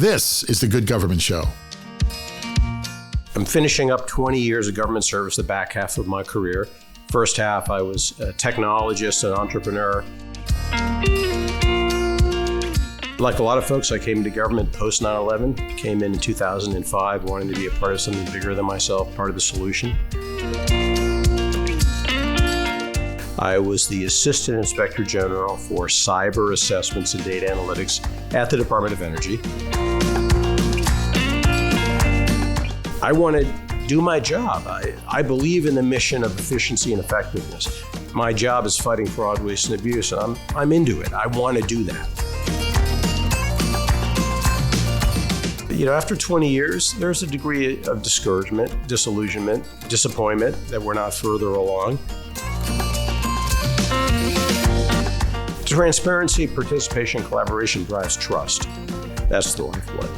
This is The Good Government Show. I'm finishing up 20 years of government service, the back half of my career. First half, I was a technologist, an entrepreneur. Like a lot of folks, I came into government post 9/11, came in 2005, wanting to be a part of something bigger than myself, part of the solution. I was the Assistant Inspector General for Cyber Assessments and Data Analytics at the Department of Energy. I want to do my job. I believe in the mission of efficiency and effectiveness. My job is fighting fraud, waste, and abuse, and I'm into it. I want to do that. After 20 years, there's a degree of discouragement, disillusionment, disappointment that we're not further along. Transparency, participation, collaboration drives trust. That's the lifeblood.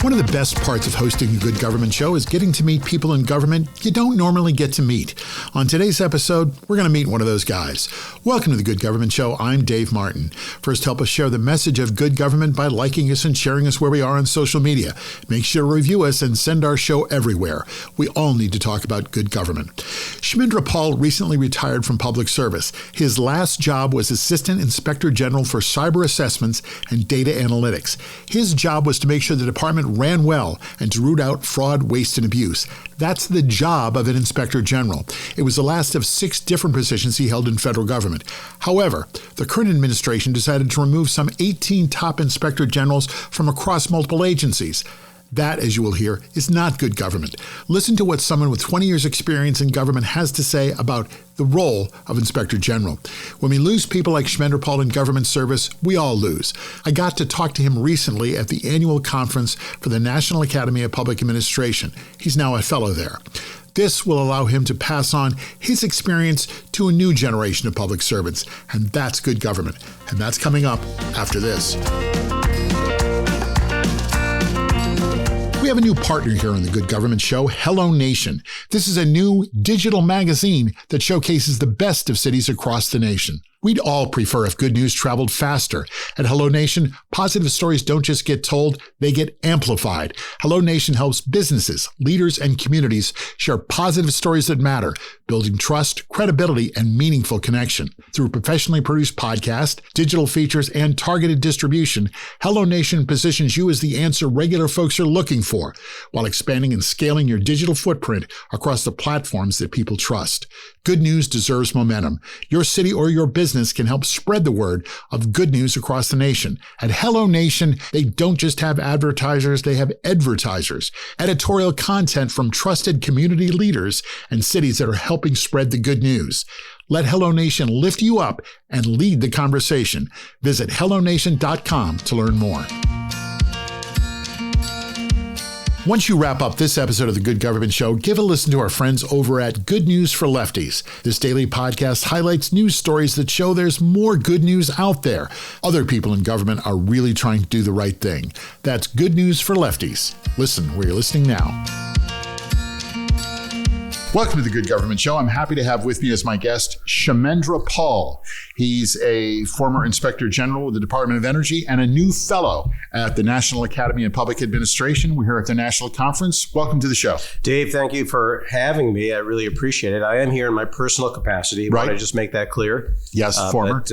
One of the best parts of hosting The Good Government Show is getting to meet people in government you don't normally get to meet. On today's episode, we're going to meet one of those guys. Welcome to The Good Government Show. I'm Dave Martin. First, help us share the message of good government by liking us and sharing us where we are on social media. Make sure to review us and send our show everywhere. We all need to talk about good government. Kshemendra Paul recently retired from public service. His last job was Assistant Inspector General for Cyber Assessments and Data Analytics. His job was to make sure the department ran well and to root out fraud, waste, and abuse. That's the job of an inspector general. It was the last of 6 different positions he held in federal government. However, the current administration decided to remove some 18 top inspector generals from across multiple agencies. That, as you will hear, is not good government. Listen to what someone with 20 years' experience in government has to say about the role of Inspector General. When we lose people like Kshemendra Paul in government service, we all lose. I got to talk to him recently at the annual conference for the National Academy of Public Administration. He's now a fellow there. This will allow him to pass on his experience to a new generation of public servants, and that's good government. And that's coming up after this. We have a new partner here on The Good Government Show, HelloNation. This is a new digital magazine that showcases the best of cities across the nation. We'd all prefer if good news traveled faster. At HelloNation, positive stories don't just get told, they get amplified. HelloNation helps businesses, leaders, and communities share positive stories that matter, building trust, credibility, and meaningful connection. Through professionally produced podcasts, digital features, and targeted distribution, HelloNation positions you as the answer regular folks are looking for, while expanding and scaling your digital footprint across the platforms that people trust. Good news deserves momentum. Your city or your business can help spread the word of good news across the nation. At HelloNation, they don't just have advertisers, they have advertisers. Editorial content from trusted community leaders and cities that are helping spread the good news. Let HelloNation lift you up and lead the conversation. Visit HelloNation.com to learn more. Once you wrap up this episode of The Good Government Show, give a listen to our friends over at Good News for Lefties. This daily podcast highlights news stories that show there's more good news out there. Other people in government are really trying to do the right thing. That's Good News for Lefties. Listen where you're listening now. Welcome to The Good Government Show. I'm happy to have with me as my guest, Kshemendra Paul. He's a former Inspector General with the Department of Energy and a new fellow at the National Academy of Public Administration. We're here at the National Conference. Welcome to the show. Dave, thank you for having me. I really appreciate it. I am here in my personal capacity. Right. Want to just make that clear? Yes, former.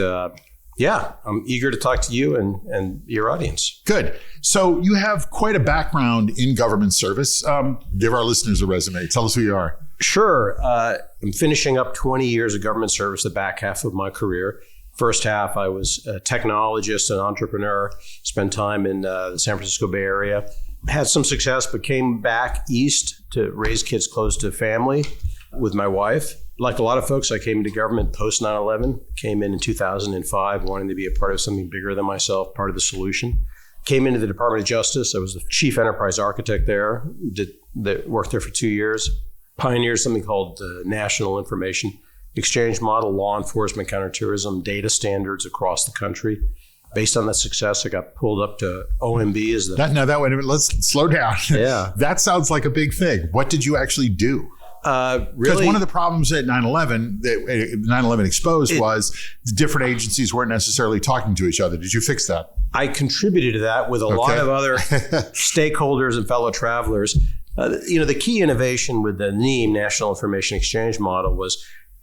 Yeah, I'm eager to talk to you and your audience. Good. So you have quite a background in government service. Give our listeners a resume. Tell us who you are. Sure. I'm finishing up 20 years of government service, the back half of my career. First half, I was a technologist, an entrepreneur, spent time in the San Francisco Bay Area. Had some success, but came back east to raise kids close to family with my wife. Like a lot of folks, I came into government post 9/11, came in 2005, wanting to be a part of something bigger than myself, part of the solution. Came into the Department of Justice. I was the chief enterprise architect there, worked there for 2 years. Pioneered something called the National Information Exchange Model, law enforcement, counterterrorism, data standards across the country. Based on that success, I got pulled up to OMB as the... Let's slow down. Yeah. That sounds like a big thing. What did you actually do? Because one of the problems at 9/11, that 9/11 exposed was the different agencies weren't necessarily talking to each other. Did you fix that? I contributed to that with a lot of other stakeholders and fellow travelers. The key innovation with the NIEM, National Information Exchange Model, was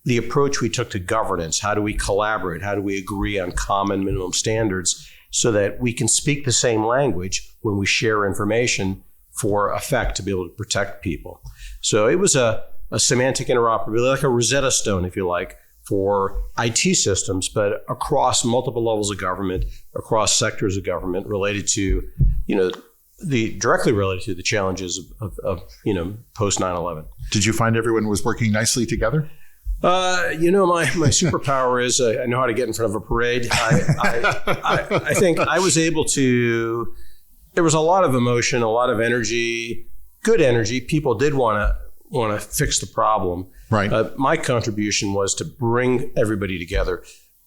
the approach we took to governance. How do we collaborate? How do we agree on common minimum standards so that we can speak the same language when we share information for effect to be able to protect people? So it was a semantic interoperability, like a Rosetta Stone, if you like, for IT systems, but across multiple levels of government, across sectors of government, related to, directly related to the challenges of post 9/11. Did you find everyone was working nicely together? My superpower is I know how to get in front of a parade. I think I was able to. There was a lot of emotion, a lot of energy, good energy. People did want to fix the problem. Right. My contribution was to bring everybody together,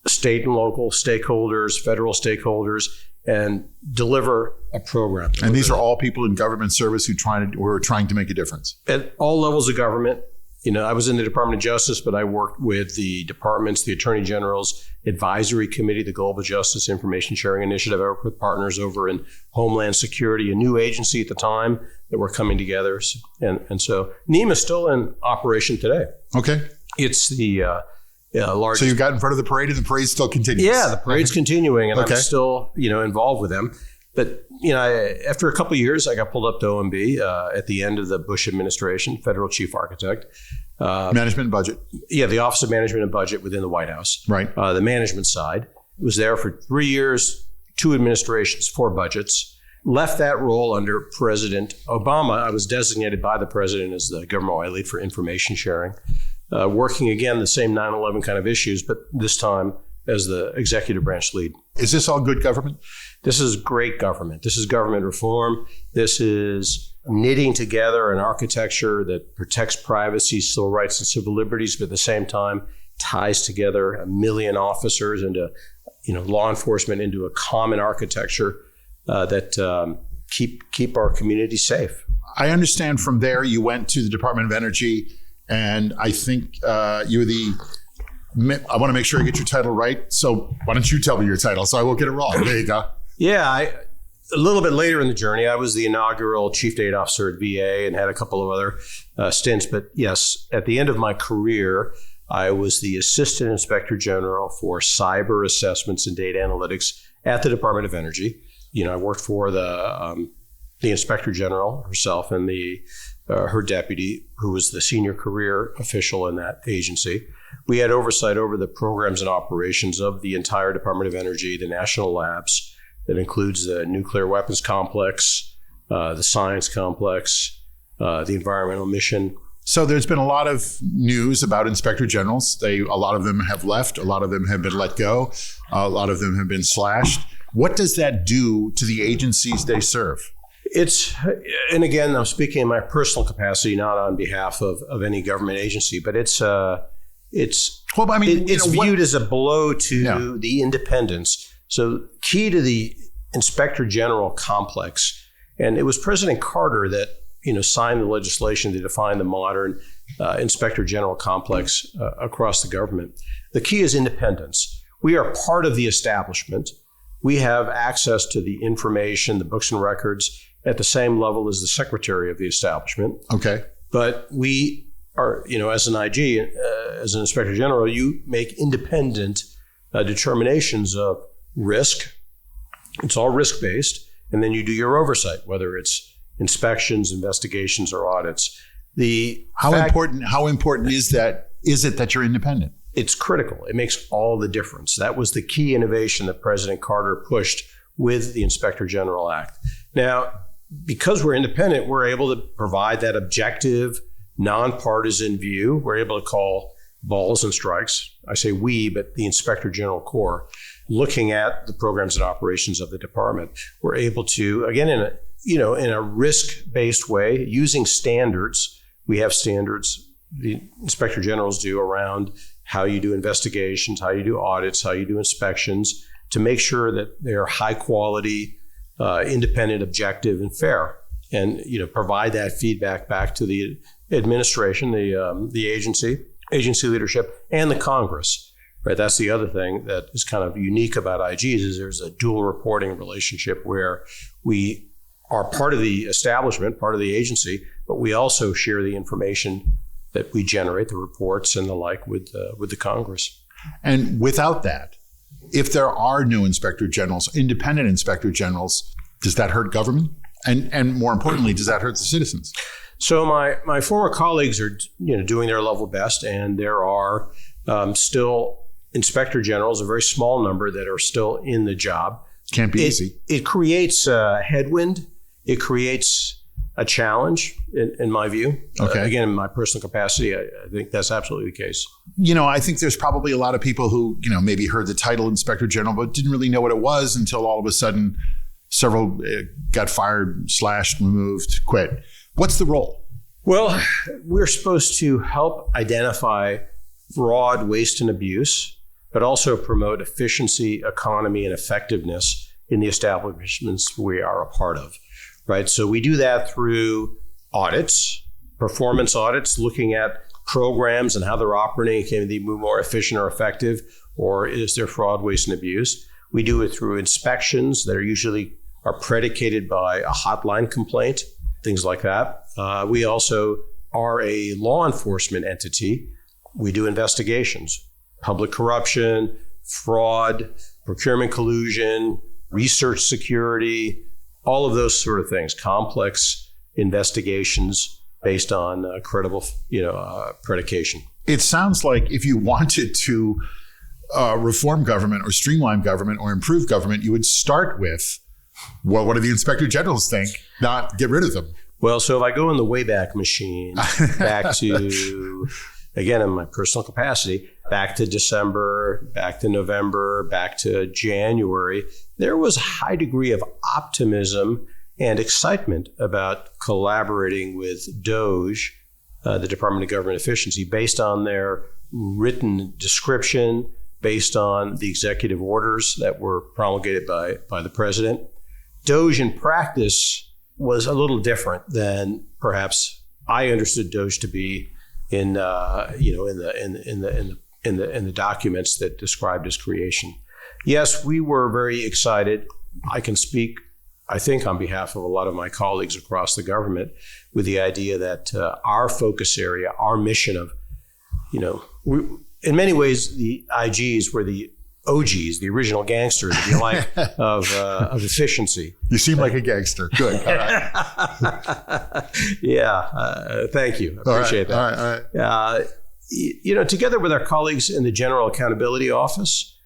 state and local stakeholders, federal stakeholders, and deliver a program. And these are all people in government service who were trying to make a difference. At all levels of government. I was in the Department of Justice, but I worked with the departments, the Attorney General's Advisory Committee, the Global Justice Information Sharing Initiative. I worked with partners over in Homeland Security, a new agency at the time that were coming together. And so NIEM is still in operation today. Okay. It's the largest. So you got in front of the parade and the parade still continues? Yeah, the parade's continuing, and I'm still, involved with them. But, after a couple of years, I got pulled up to OMB at the end of the Bush administration, federal chief architect. Management and budget. Yeah, the Office of Management and Budget within the White House. Right. The management side. Was there for 3 years, 2 administrations, 4 budgets. Left that role under President Obama. I was designated by the president as the government-wide lead for information sharing. Working, again, the same 9/11 kind of issues, but this time as the executive branch lead. Is this all good government? This is great government. This is government reform. This is knitting together an architecture that protects privacy, civil rights, and civil liberties, but at the same time ties together 1 million officers into, law enforcement into a common architecture that keep our communities safe. I understand from there you went to the Department of Energy, and I think you were I want to make sure I get your title right. So why don't you tell me your title so I won't get it wrong? There you go. Yeah, a little bit later in the journey, I was the inaugural Chief Data Officer at VA and had a couple of other stints. But yes, at the end of my career, I was the Assistant Inspector General for Cyber Assessments and Data Analytics at the Department of Energy. I worked for the Inspector General herself and her deputy, who was the senior career official in that agency. We had oversight over the programs and operations of the entire Department of Energy, the national labs. That includes the nuclear weapons complex, the science complex, the environmental mission. So there's been a lot of news about inspector generals. A lot of them have left. A lot of them have been let go. A lot of them have been slashed. What does that do to the agencies they serve? And again, I'm speaking in my personal capacity, not on behalf of any government agency, but it's viewed as a blow to the independence. So key to the Inspector General complex, and it was President Carter that signed the legislation to define the modern Inspector General complex across the government. The key is independence. We are part of the establishment. We have access to the information, the books and records at the same level as the Secretary of the establishment. Okay. But we are, as an IG, as an Inspector General, you make independent determinations of risk. It's all risk-based. And then you do your oversight, whether it's inspections, investigations, or audits. How important is it that you're independent? It's critical. It makes all the difference. That was the key innovation that President Carter pushed with the Inspector General Act. Now, because we're independent, we're able to provide that objective, nonpartisan view. We're able to call balls and strikes. I say we, but the Inspector General Corps, looking at the programs and operations of the department. We're able to, again, in a risk-based way, using standards. We have standards the Inspector Generals do around how you do investigations, how you do audits, how you do inspections, to make sure that they're high quality, independent, objective, and fair, and provide that feedback back to the administration, the agency leadership, and the Congress. Right, that's the other thing that is kind of unique about IGs is there's a dual reporting relationship where we are part of the establishment, part of the agency, but we also share the information that we generate, the reports and the like, with the Congress. And without that, if there are new inspector generals, independent inspector generals, does that hurt government? And more importantly, does that hurt the citizens? So my former colleagues are doing their level best, and there are still inspector generals, a very small number that are still in the job. Can't be easy. It creates a headwind. It creates a challenge, in my view. Okay. Again, in my personal capacity, I think that's absolutely the case. I think there's probably a lot of people who, maybe heard the title inspector general, but didn't really know what it was until all of a sudden several got fired, slashed, removed, quit. What's the role? Well, we're supposed to help identify fraud, waste, and abuse, but also promote efficiency, economy, and effectiveness in the establishments we are a part of, right? So we do that through audits, performance audits, looking at programs and how they're operating. Can they be more efficient or effective, or is there fraud, waste, and abuse? We do it through inspections that are predicated by a hotline complaint, things like that. We also are a law enforcement entity. We do investigations. Public corruption, fraud, procurement collusion, research security, all of those sort of things, complex investigations based on credible, predication. It sounds like if you wanted to reform government or streamline government or improve government, you would start with, well, what do the inspector generals think, not get rid of them? Well, so if I go in the Wayback Machine, back to, again, in my personal capacity, back to December, back to November, back to January, there was a high degree of optimism and excitement about collaborating with DOGE, the Department of Government Efficiency, based on their written description, based on the executive orders that were promulgated by the president. DOGE in practice was a little different than perhaps I understood DOGE to be in the documents that described its creation. Yes, we were very excited. I can speak, I think, on behalf of a lot of my colleagues across the government with the idea that our focus area, our mission of, in many ways, the IGs were the OGs, the original gangsters, if you like, of efficiency. You seem like a gangster. Good. All right. Yeah. Thank you. I appreciate that. All right. Together with our colleagues in the General Accountability Office,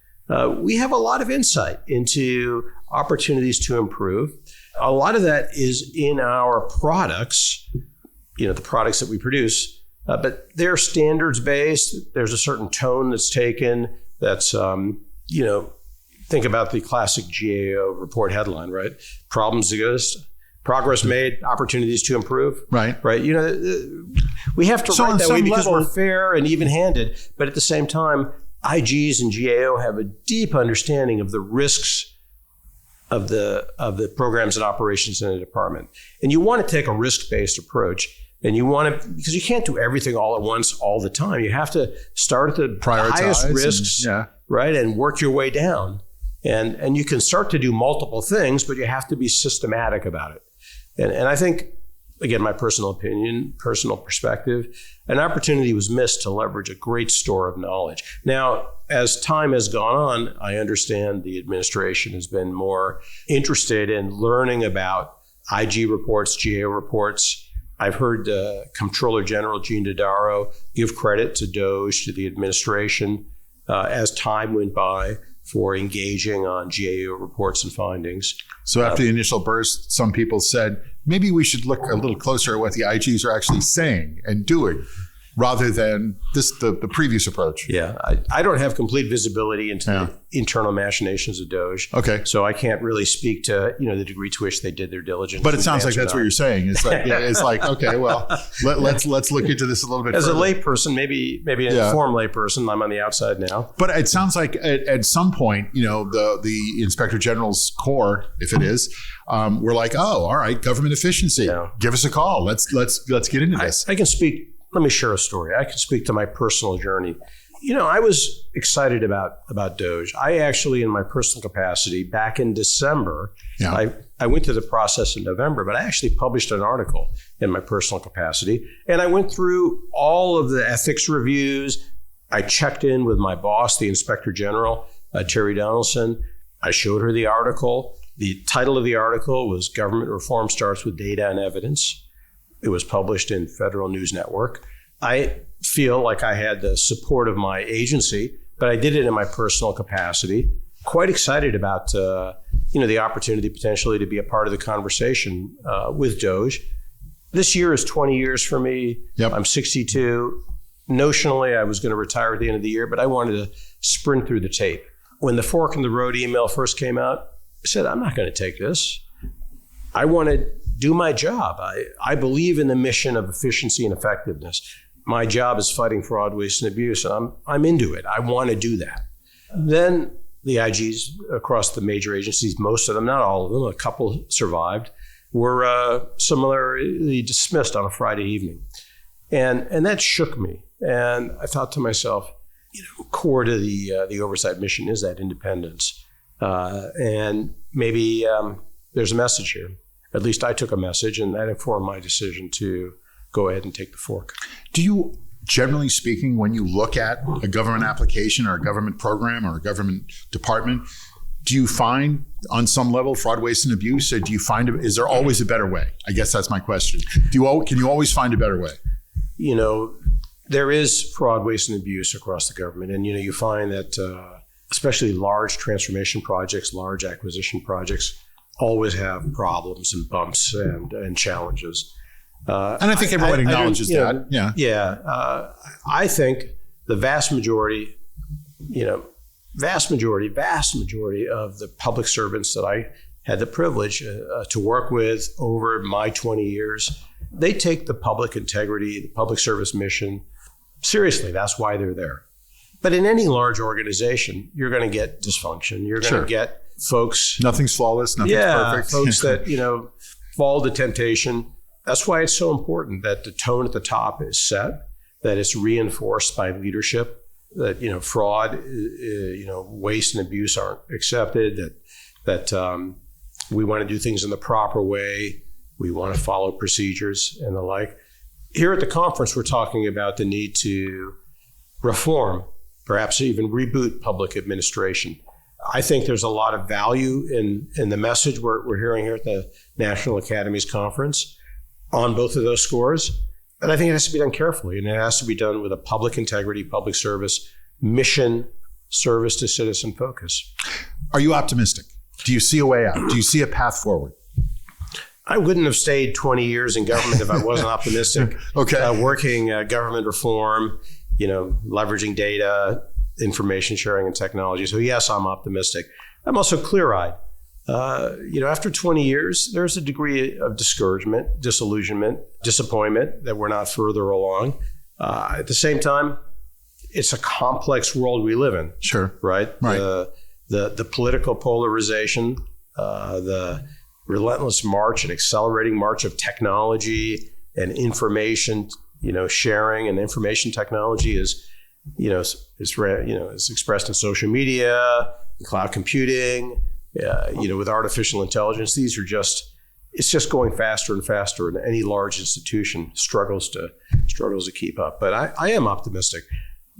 we have a lot of insight into opportunities to improve. A lot of that is in our products, the products that we produce, but they're standards-based. There's a certain tone that's taken that's, think about the classic GAO report headline, right? Problems exist, progress made, opportunities to improve. Right. Right. We have to write that way because we're fair and even-handed, but at the same time, IGs and GAO have a deep understanding of the risks of the programs and operations in a department. And you want to take a risk-based approach, and you want to, because you can't do everything all at once all the time. You have to start at the highest risks, right, and work your way down. And you can start to do multiple things, but you have to be systematic about it. And I think, again, my personal opinion, personal perspective, an opportunity was missed to leverage a great store of knowledge. Now, as time has gone on, I understand the administration has been more interested in learning about IG reports, GAO reports. I've heard Comptroller General Gene Dodaro give credit to DOGE, to the administration, as time went by, for engaging on GAO reports and findings. So after the initial burst, some people said, maybe we should look a little closer at what the IGs are actually saying and doing rather than the previous approach. Yeah, I don't have complete visibility into the internal machinations of Doge. Okay, so I can't really speak to the degree to which they did their diligence. But it sounds like that's what you're saying. It's like it's like, okay, well, let's look into this a little bit. As further. a layperson, maybe an informed layperson, I'm on the outside now. But it sounds like at some point, the Inspector General's Corps, if it is, we're like, oh, all right, government efficiency. Yeah. Give us a call. Let's get into this. I can speak. Let me share a story. I can speak to my personal journey. I was excited about Doge. I actually, in my personal capacity, back in December, I went through the process in November, but I actually published an article in my personal capacity. And I went through all of the ethics reviews. I checked in with my boss, the Inspector General, Terry Donaldson. I showed her the article. The title of the article was Government Reform Starts with Data and Evidence. It was published in Federal News Network. I feel like I had the support of my agency, but I did it in my personal capacity. Quite excited about the opportunity potentially to be a part of the conversation with Doge. This year is 20 years for me. Yep. I'm 62. Notionally, I was going to retire at the end of the year, but I wanted to sprint through the tape. When the fork in the road email first came out, I said, I'm not going to take this. I want to do my job. I believe in the mission of efficiency and effectiveness. My job is fighting fraud, waste, and abuse, and I'm into it. I want to do that. Then the IGs across the major agencies, most of them, not all of them, a couple survived, were similarly dismissed on a Friday evening. And that shook me. And I thought to myself, core to the oversight mission is that independence. And maybe there's a message here. At least I took a message, and that informed my decision to go ahead and take the fork. Do you, generally speaking, when you look at a government application or a government program or a government department, do you find on some level fraud, waste, and abuse, or do you find, is there always a better way? I guess that's my question. Can you always find a better way? There is fraud, waste, and abuse across the government. And, you find that especially large transformation projects, large acquisition projects, always have problems and bumps and challenges. And I think everyone acknowledges that. I think the vast majority of the public servants that I had the privilege to work with over my 20 years, they take the public integrity, the public service mission seriously. That's why they're there. But in any large organization, you're going to get dysfunction. You're going to get folks. Nothing's flawless. Nothing's perfect. Folks that, fall to temptation. That's why it's so important that the tone at the top is set, that it's reinforced by leadership, that, fraud, waste and abuse aren't accepted, that we want to do things in the proper way. We want to follow procedures and the like. Here at the conference, we're talking about the need to reform, perhaps even reboot public administration. I think there's a lot of value in the message we're hearing here at the National Academies Conference on both of those scores. And I think it has to be done carefully, and it has to be done with a public integrity, public service, mission, service to citizen focus. Are you optimistic? Do you see a way out? Do you see a path forward? I wouldn't have stayed 20 years in government if I wasn't optimistic. Okay. Working government reform, leveraging data, information sharing, and technology. So yes, I'm optimistic. I'm also clear-eyed. After 20 years, there's a degree of discouragement, disillusionment, disappointment that we're not further along. At the same time, it's a complex world we live in. Sure. Right? The political polarization, the relentless march and accelerating march of technology and information, sharing and information technology is expressed in social media, in cloud computing, with artificial intelligence. It's just going faster and faster, and any large institution struggles to keep up. But I am optimistic.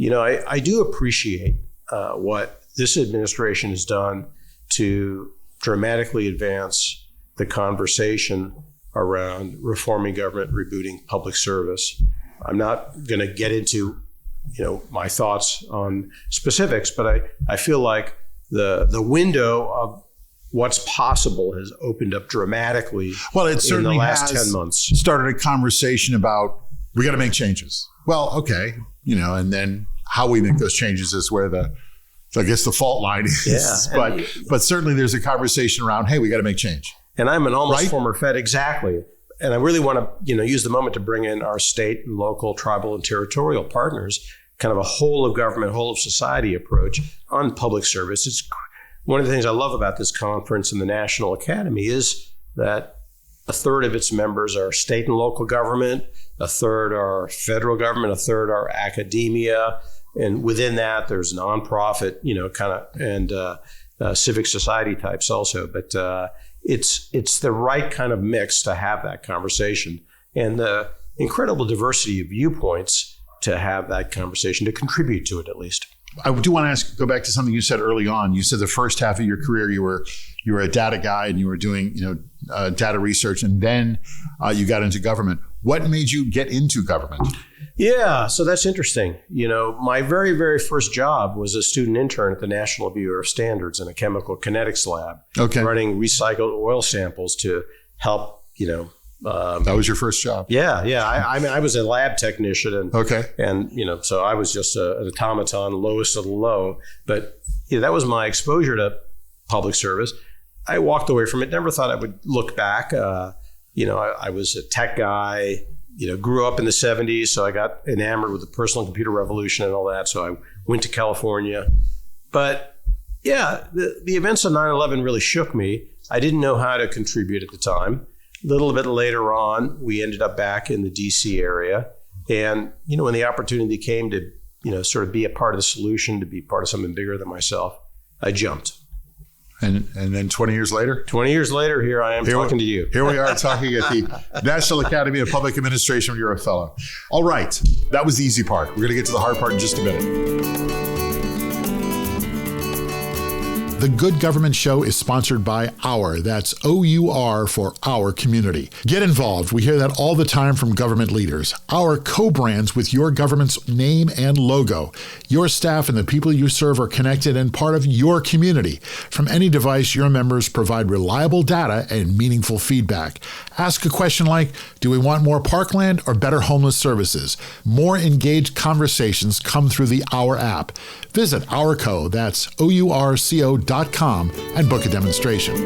I do appreciate what this administration has done to dramatically advance the conversation around reforming government, rebooting public service. I'm not going to get into, my thoughts on specifics, but I feel like the window of what's possible has opened up dramatically. Well, it certainly in the last has 10 months. Started a conversation about We got to make changes. Well, okay. And then how we make those changes is where the fault line is. Yeah. But certainly there's a conversation around, hey, we got to make change. And I'm an almost right? former Fed, exactly. And I really want to, use the moment to bring in our state and local, tribal, and territorial partners, kind of a whole of government, whole of society approach on public service. It's one of the things I love about this conference and the National Academy is that a third of its members are state and local government, a third are federal government, a third are academia. And within that, there's nonprofit, and civic society types also. But it's the right kind of mix to have that conversation and the incredible diversity of viewpoints to have that conversation, to contribute to it at least. I do want to go back to something you said early on. You said the first half of your career, you were a data guy and you were doing, data research, and then you got into government. What made you get into government? Yeah, so that's interesting. My very, very first job was a student intern at the National Bureau of Standards in a chemical kinetics lab, running recycled oil samples to help, that was your first job? Yeah. I was a lab technician, and so I was just an automaton, lowest of the low. But that was my exposure to public service. I walked away from it. Never thought I would look back. I was a tech guy. Grew up in the 70s, so I got enamored with the personal computer revolution and all that. So I went to California. But yeah, the events of 9/11 really shook me. I didn't know how to contribute at the time. A little bit later on, we ended up back in the DC area. And, when the opportunity came to, sort of be a part of the solution, to be part of something bigger than myself, I jumped. And then 20 years later? 20 years later, here I am talking to you. Here we are talking at the National Academy of Public Administration when you're a fellow. All right. That was the easy part. We're going to get to the hard part in just a minute. The Good Government Show is sponsored by Our. That's OUR for Our Community. Get involved. We hear that all the time from government leaders. Our co-brands with your government's name and logo. Your staff and the people you serve are connected and part of your community. From any device, your members provide reliable data and meaningful feedback. Ask a question like, do we want more parkland or better homeless services? More engaged conversations come through the Our app. Visit Ourco, that's OURCO.com, and book a demonstration.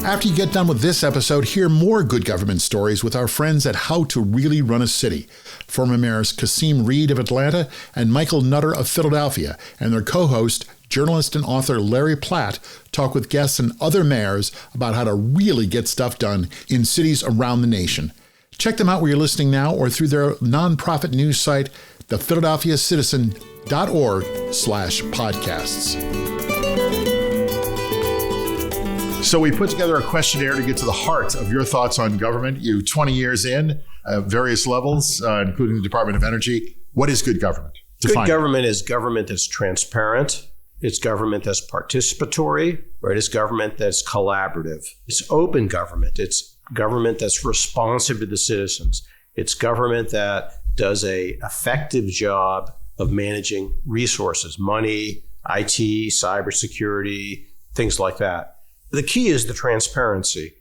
After you get done with this episode, hear more good government stories with our friends at How to Really Run a City. Former mayors Kasim Reed of Atlanta and Michael Nutter of Philadelphia, and their co-host, journalist and author Larry Platt, talk with guests and other mayors about how to really get stuff done in cities around the nation. Check them out where you're listening now or through their nonprofit news site, thephiladelphiacitizen.org/podcasts. So we put together a questionnaire to get to the heart of your thoughts on government. You 20 years in, various levels, including the Department of Energy. What is good government? Good government is government that's transparent. It's government that's participatory, right? It's government that's collaborative. It's open government. It's government that's responsive to the citizens. It's government that does a effective job of managing resources, money, IT, cybersecurity, things like that. The key is the transparency.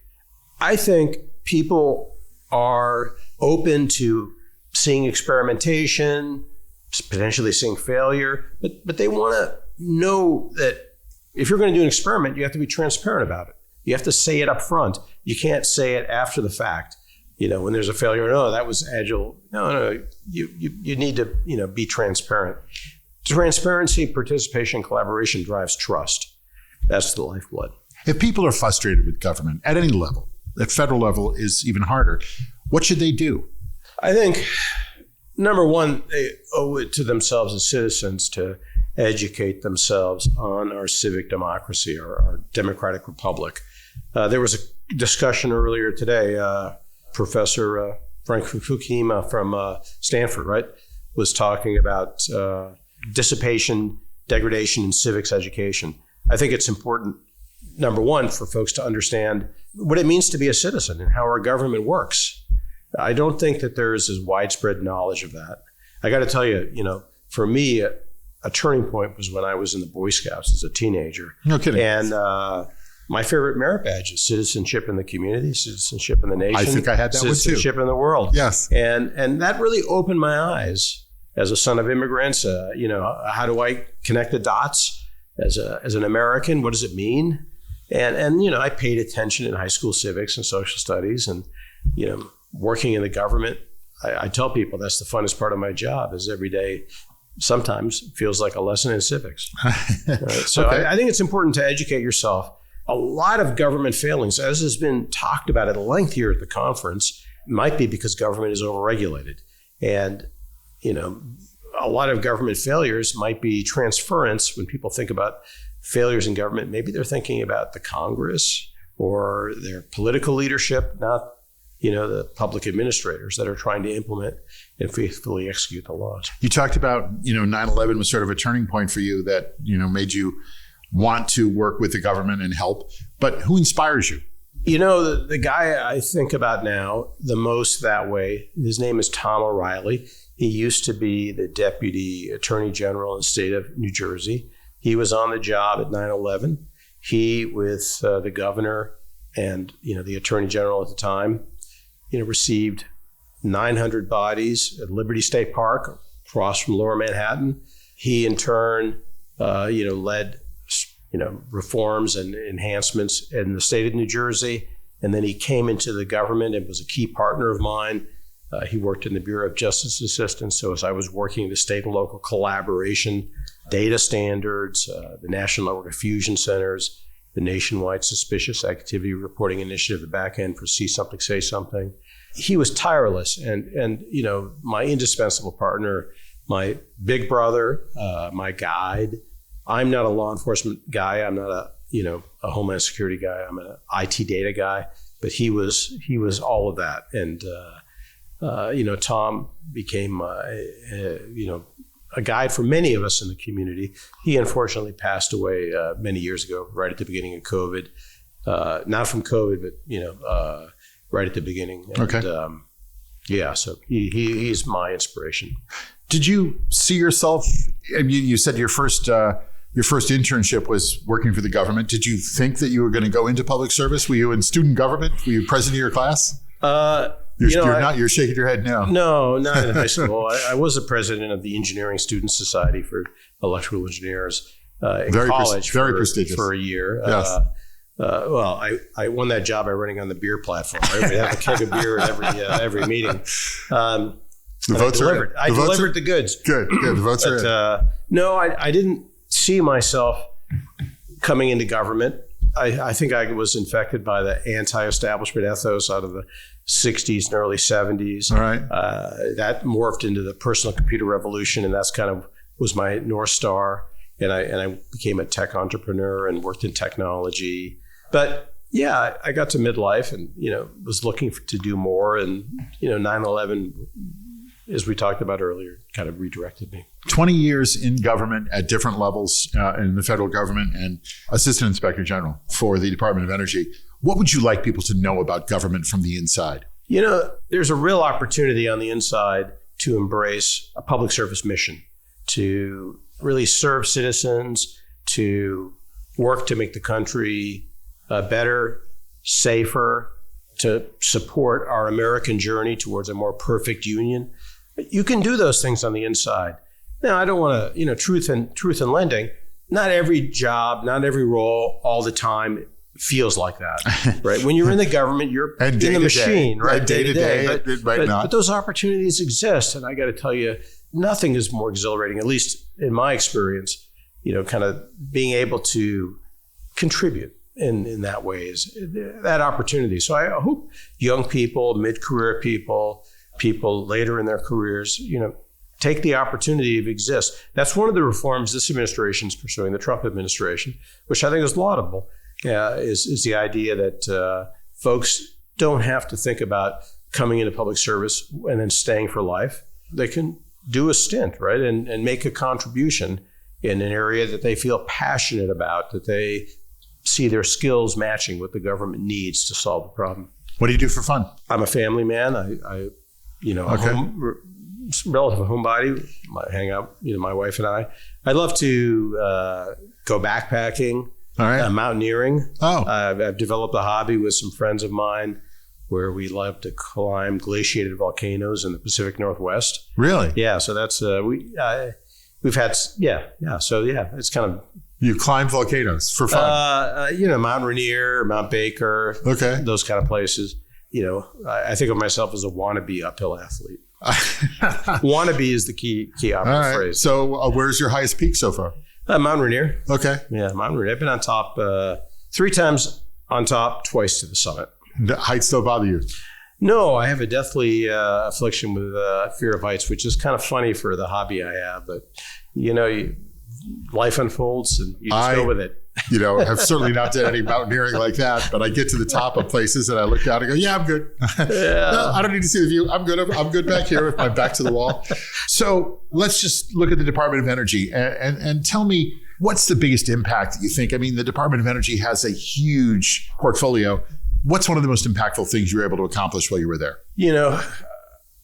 I think people are open to seeing experimentation, potentially seeing failure, but they want to know that if you're going to do an experiment, you have to be transparent about it. You have to say it up front. You can't say it after the fact. When there's a failure, no, that was agile. No, you need to, be transparent. Transparency, participation, collaboration drives trust. That's the lifeblood. If people are frustrated with government at any level, at federal level is even harder, what should they do? I think, number one, they owe it to themselves as citizens to educate themselves on our civic democracy, our democratic republic. There was a discussion earlier today. Professor Frank Fukuyama from Stanford, right, was talking about dissipation, degradation in civics education. I think it's important, number one, for folks to understand what it means to be a citizen and how our government works. I don't think that there is as widespread knowledge of that. I got to tell you, for me, a turning point was when I was in the Boy Scouts as a teenager. No kidding. And my favorite merit badge is citizenship in the community, citizenship in the nation. I think I had that one too. Citizenship in the world. Yes. And that really opened my eyes as a son of immigrants. How do I connect the dots as an American? What does it mean? And I paid attention in high school civics and social studies, and working in the government. I tell people that's the funnest part of my job. Is every day sometimes feels like a lesson in civics. So okay. I think it's important to educate yourself. A lot of government failings, as has been talked about at length here at the conference, might be because government is overregulated. And, a lot of government failures might be transference. When people think about failures in government, maybe they're thinking about the Congress or their political leadership, not, the public administrators that are trying to implement and faithfully execute the laws. You talked about, 9/11 was sort of a turning point for you that, made you want to work with the government and help. But who inspires you? The guy I think about now the most that way, his name is Tom O'Reilly. He used to be the Deputy Attorney General in the state of New Jersey. He was on the job at 9/11. He, with the governor and, the Attorney General at the time, received 900 bodies at Liberty State Park across from Lower Manhattan. He, in turn, led reforms and enhancements in the state of New Jersey. And then he came into the government and was a key partner of mine. He worked in the Bureau of Justice Assistance. So as I was working the state and local collaboration, data standards, the National Network of Fusion Centers, the Nationwide Suspicious Activity Reporting Initiative, the back end for See Something, Say Something. He was tireless and my indispensable partner, my big brother, my guide. I'm not a law enforcement guy. I'm not a Homeland Security guy. I'm an IT data guy. But he was all of that. And Tom became a guide for many of us in the community. He unfortunately passed away many years ago, right at the beginning of COVID. Not from COVID, but right at the beginning. And, okay. So he's my inspiration. Did you see yourself? You said your first internship was working for the government. Did you think that you were going to go into public service? Were you in student government? Were you president of your class? You're shaking your head now. No, not in high school. I was the president of the Engineering Student Society for Electrical Engineers in college. Very prestigious. For a year. Yes. I won that job by running on the beer platform. Right? We have a keg of beer at every meeting. The votes are in. I delivered the goods. Good. The votes are in. No, I didn't see myself coming into government. I think I was infected by the anti-establishment ethos out of the 60s and early 70s. All right. That morphed into the personal computer revolution, and that's kind of was my North Star. And I became a tech entrepreneur and worked in technology. But yeah, I got to midlife and, was looking to do more. And, 9/11, as we talked about earlier, kind of redirected me. 20 years in government at different levels in the federal government and Assistant Inspector General for the Department of Energy. What would you like people to know about government from the inside? There's a real opportunity on the inside to embrace a public service mission, to really serve citizens, to work to make the country better, safer, to support our American journey towards a more perfect union. You can do those things on the inside. Now, I don't want to, truth in lending. Not every job, not every role, all the time feels like that, right? When you're in the government, you're in the machine, right? Day to day, but those opportunities exist, and I got to tell you, nothing is more exhilarating, at least in my experience. Kind of being able to contribute in that way is that opportunity. So I hope young people, mid-career people later in their careers, take the opportunity to exist. That's one of the reforms this administration is pursuing, the Trump administration, which I think is laudable, is the idea that folks don't have to think about coming into public service and then staying for life. They can do a stint, right, and make a contribution in an area that they feel passionate about, that they see their skills matching what the government needs to solve the problem. What do you do for fun? I'm a family man. A relative homebody. I hang out, my wife and I. I love to go backpacking. All right. Mountaineering. Oh. I've developed a hobby with some friends of mine where we love to climb glaciated volcanoes in the Pacific Northwest. Really? Yeah. So that's we've had So it's kind of. You climb volcanoes for fun. Mount Rainier, Mount Baker. Okay. Those kind of places. I think of myself as a wannabe uphill athlete. Wannabe is the key operative phrase. So where's your highest peak so far? Mount Rainier. Okay. Yeah, Mount Rainier. I've been on top 3 times on top, twice to the summit. The heights don't bother you? No, I have a deathly affliction with fear of heights, which is kind of funny for the hobby I have. But, life unfolds and you just go with it. I've certainly not done any mountaineering like that, but I get to the top of places and I look down and go, yeah, I'm good. Yeah. No, I don't need to see the view. I'm good. I'm good back here with my back to the wall. So let's just look at the Department of Energy and tell me, what's the biggest impact that you think? I mean, the Department of Energy has a huge portfolio. What's one of the most impactful things you were able to accomplish while you were there?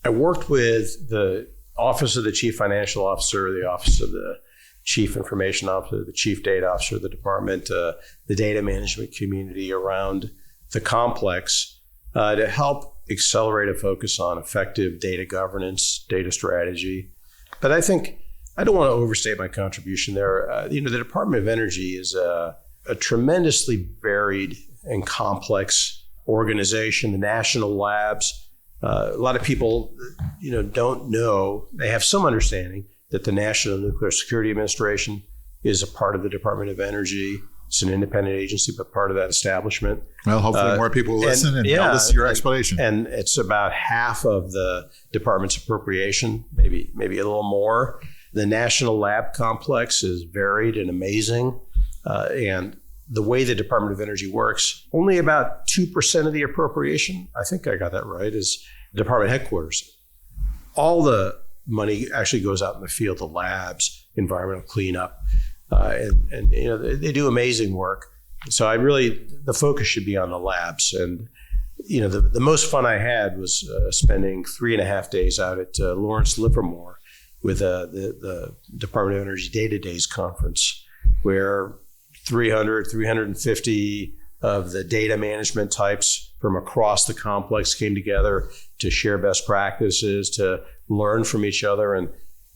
I worked with the Office of the Chief Financial Officer, the Office of the Chief Information Officer, the Chief Data Officer of the department, the data management community around the complex to help accelerate a focus on effective data governance, data strategy. But I think I don't want to overstate my contribution there. The Department of Energy is a tremendously varied and complex organization. The national labs, a lot of people, don't know. They have some understanding that the National Nuclear Security Administration is a part of the Department of Energy. It's an independent agency, but part of that establishment. Well, hopefully more people will listen and they'll listen to your explanation. And it's about half of the department's appropriation, maybe a little more. The National Lab Complex is varied and amazing. And the way the Department of Energy works, only about 2% of the appropriation, I think I got that right, is department headquarters. All the money actually goes out in the field, the labs, environmental cleanup, and they do amazing work. So the focus should be on the labs. And the most fun I had was spending 3.5 days out at Lawrence Livermore with the Department of Energy Data Days conference, where 350 of the data management types from across the complex came together to share best practices, to learn from each other. And,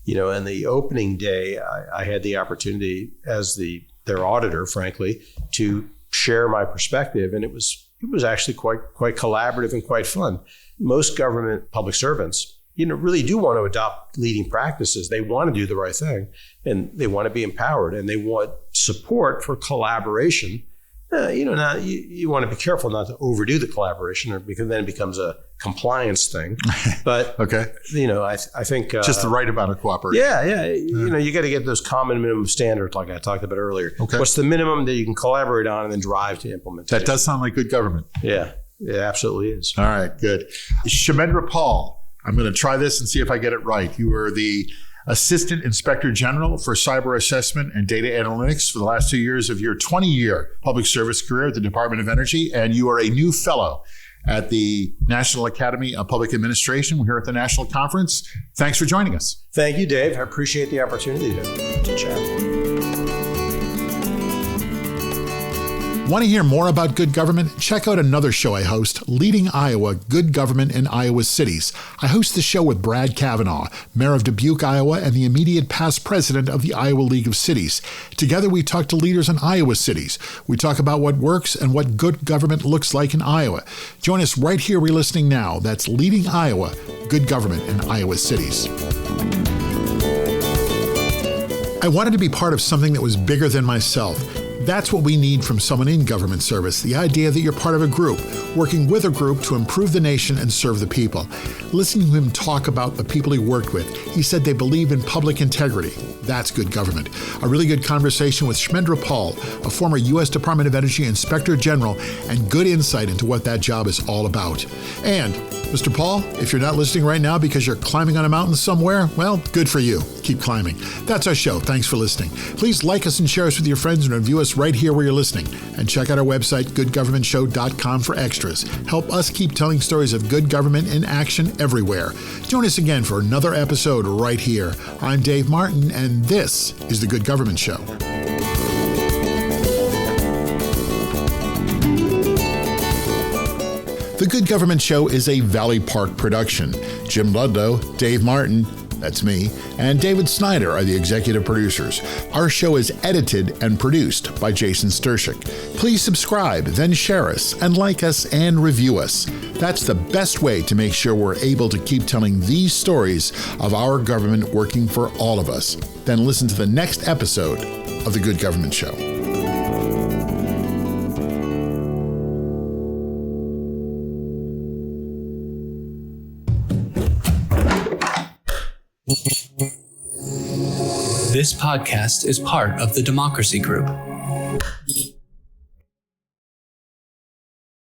in the opening day, I had the opportunity as their auditor, frankly, to share my perspective. And it was actually quite collaborative and quite fun. Most government public servants, really do want to adopt leading practices. They want to do the right thing and they want to be empowered and they want support for collaboration. Now you want to be careful not to overdo the collaboration, or because then it becomes a compliance thing. But okay, I think just the right amount of cooperation. Yeah. You got to get those common minimum standards, like I talked about earlier. Okay, what's the minimum that you can collaborate on and then drive to implement? That does sound like good government. Yeah, it absolutely is. All right, good. Kshemendra Paul. I'm going to try this and see if I get it right. You were the Assistant Inspector General for Cyber Assessment and Data Analytics for the last 2 years of your 20-year public service career at the Department of Energy, and you are a new fellow at the National Academy of Public Administration. We're here at the National Conference. Thanks for joining us. Thank you, Dave. I appreciate the opportunity to chat. Want to hear more about good government? Check out another show I host, Leading Iowa, Good Government in Iowa Cities. I host the show with Brad Kavanaugh, Mayor of Dubuque, Iowa, and the immediate past president of the Iowa League of Cities. Together, we talk to leaders in Iowa cities. We talk about what works and what good government looks like in Iowa. Join us right here where you're listening now. That's Leading Iowa, Good Government in Iowa Cities. I wanted to be part of something that was bigger than myself. That's what we need from someone in government service, the idea that you're part of a group, working with a group to improve the nation and serve the people. Listening to him talk about the people he worked with, he said they believe in public integrity. That's good government. A really good conversation with Kshemendra Paul, a former U.S. Department of Energy Inspector General, and good insight into what that job is all about. And Mr. Paul, if you're not listening right now because you're climbing on a mountain somewhere, well, good for you. Keep climbing. That's our show. Thanks for listening. Please like us and share us with your friends and review us right here where you're listening. And check out our website, goodgovernmentshow.com, for extras. Help us keep telling stories of good government in action everywhere. Join us again for another episode right here. I'm Dave Martin, and this is The Good Government Show. The Good Government Show is a Valley Park production. Jim Ludlow, Dave Martin, that's me, and David Snyder are the executive producers. Our show is edited and produced by Jason Stershic. Please subscribe, then share us, and like us and review us. That's the best way to make sure we're able to keep telling these stories of our government working for all of us. Then listen to the next episode of The Good Government Show. This podcast is part of the Democracy Group.